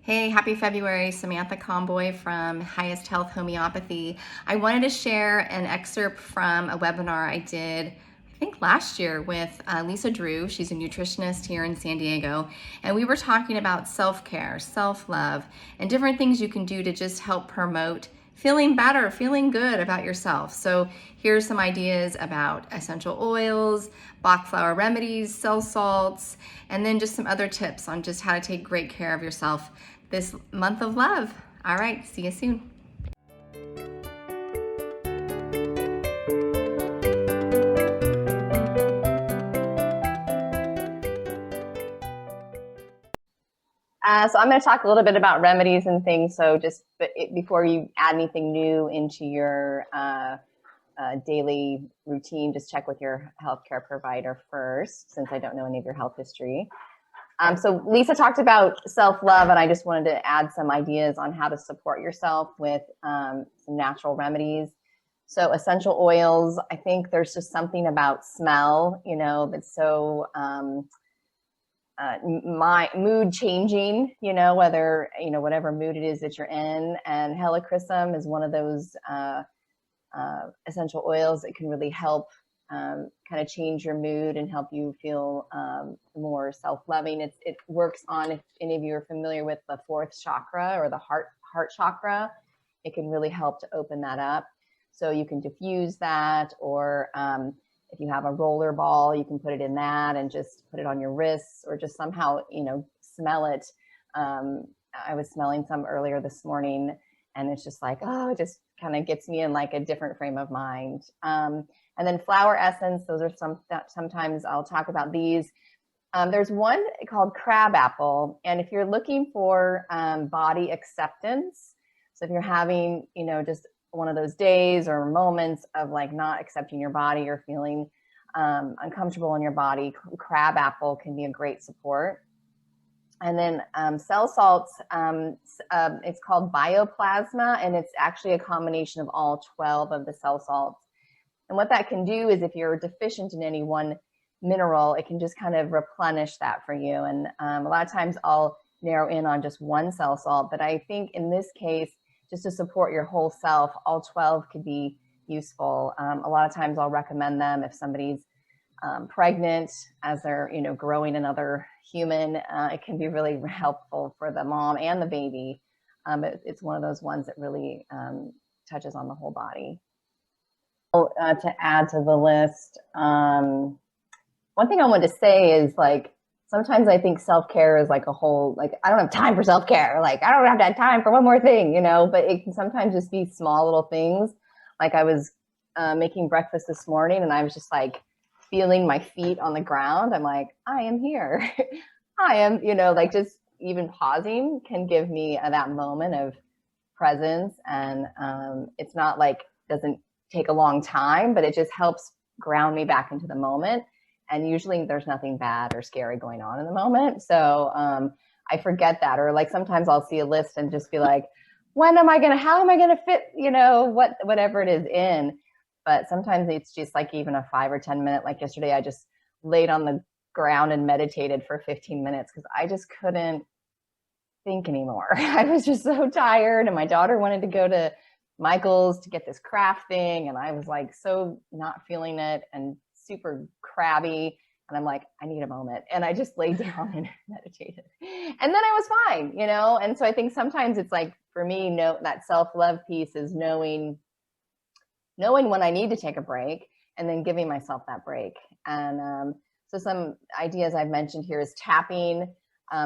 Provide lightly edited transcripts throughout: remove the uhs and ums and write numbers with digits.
Hey, happy February. Samantha Comboy from Highest Health Homeopathy. I wanted to share an excerpt from a webinar I did, I think last year, with Lisa Drew. She's a nutritionist here in San Diego. And we were talking about self-care, self-love, and different things you can do to just help promote feeling better, feeling good about yourself. So here's some ideas about essential oils, Bach flower remedies, cell salts, and then just some other tips on just how to take great care of yourself this month of love. All right, see you soon. So I'm going to talk a little bit about remedies and things. So just before you add anything new into your daily routine, just check with your healthcare provider first, since I don't know any of your health history. So Lisa talked about self-love, and I just wanted to add some ideas on how to support yourself with some natural remedies. So essential oils, I think there's just something about smell, that's so my mood changing, whether, whatever mood it is that you're in. And helichrysum is one of those essential oils that can really help kind of change your mood and help you feel more self-loving. It works on, if any of you are familiar with the fourth chakra or the heart chakra, it can really help to open that up. So you can diffuse that, or if you have a roller ball, you can put it in that and just put it on your wrists, or just somehow, smell it. I was smelling some earlier this morning, and it's just like, oh, it just kind of gets me in like a different frame of mind. And then flower essence, those are sometimes I'll talk about these. There's one called crab apple. And if you're looking for body acceptance, so if you're having, just one of those days or moments of like not accepting your body or feeling uncomfortable in your body, crab apple can be a great support. And then cell salts, it's called Bioplasma, and it's actually a combination of all 12 of the cell salts. And what that can do is, if you're deficient in any one mineral, it can just kind of replenish that for you. And a lot of times I'll narrow in on just one cell salt, but I think in this case, just to support your whole self, all 12 could be useful. A lot of times I'll recommend them if somebody's pregnant, as they're, growing another human. It can be really helpful for the mom and the baby. It's one of those ones that really touches on the whole body. To add to the list, one thing I wanted to say is, like, sometimes I think self-care is like a whole, like, I don't have time for self-care. Like, I don't have time for one more thing, but it can sometimes just be small little things. Like, I was making breakfast this morning, and I was just like feeling my feet on the ground. I'm like, I am here. I am, like, just even pausing can give me that moment of presence. And it's not like, doesn't take a long time, but it just helps ground me back into the moment. And usually there's nothing bad or scary going on in the moment. So I forget that. Or like sometimes I'll see a list and just be like, how am I going to fit, whatever it is in. But sometimes it's just like even a 5 or 10 minute, like yesterday, I just laid on the ground and meditated for 15 minutes because I just couldn't think anymore. I was just so tired, and my daughter wanted to go to Michael's to get this craft thing, and I was like so not feeling it and super crabby, and I'm like, I need a moment. And I just laid down and meditated, and then I was fine, and so I think sometimes it's like, for me, that self-love piece is knowing when I need to take a break, and then giving myself that break. And so some ideas I've mentioned here is tapping.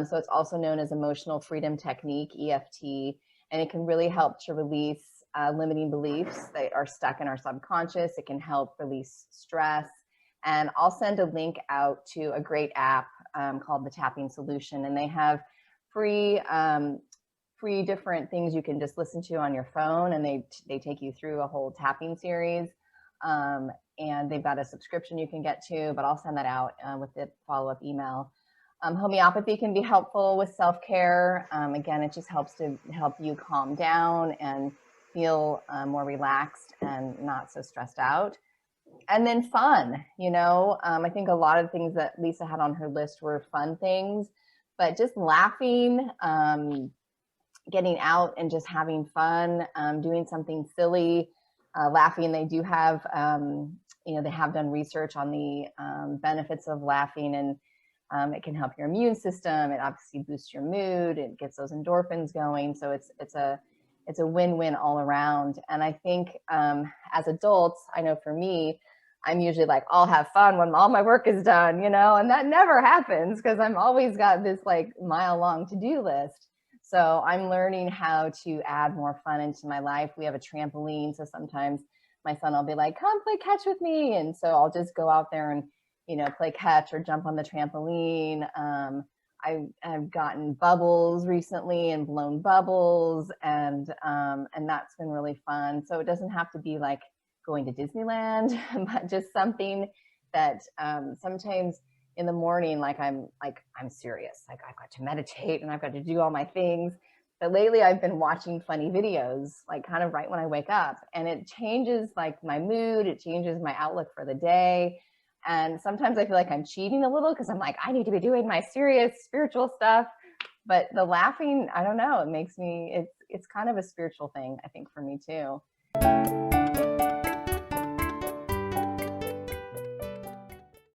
So it's also known as emotional freedom technique, EFT, and it can really help to release limiting beliefs that are stuck in our subconscious. It can help release stress. And I'll send a link out to a great app called the Tapping Solution, and they have free different things you can just listen to on your phone, and they take you through a whole tapping series. And they've got a subscription you can get to, but I'll send that out with the follow-up email. Homeopathy can be helpful with self-care. Again, it just helps to help you calm down and feel more relaxed and not so stressed out. And then fun, I think a lot of things that Lisa had on her list were fun things, but just laughing, getting out and just having fun, doing something silly, laughing. They do have, they have done research on the benefits of laughing, and it can help your immune system. It obviously boosts your mood. It gets those endorphins going. So it's a win-win all around. And I think as adults, I know for me, I'm usually like, I'll have fun when all my work is done, and that never happens because I'm always got this like mile-long to-do list. So I'm learning how to add more fun into my life. We have a trampoline, so sometimes my son will be like, come play catch with me. And so I'll just go out there and, play catch or jump on the trampoline. I've gotten bubbles recently and blown bubbles, and that's been really fun. So it doesn't have to be like going to Disneyland, but just something that sometimes in the morning, I'm serious. Like I've got to meditate and I've got to do all my things. But lately I've been watching funny videos, like kind of right when I wake up, and it changes like my mood. It changes my outlook for the day. And sometimes I feel like I'm cheating a little because I'm like, I need to be doing my serious spiritual stuff. But the laughing, I don't know, it makes me, it's kind of a spiritual thing, I think, for me too.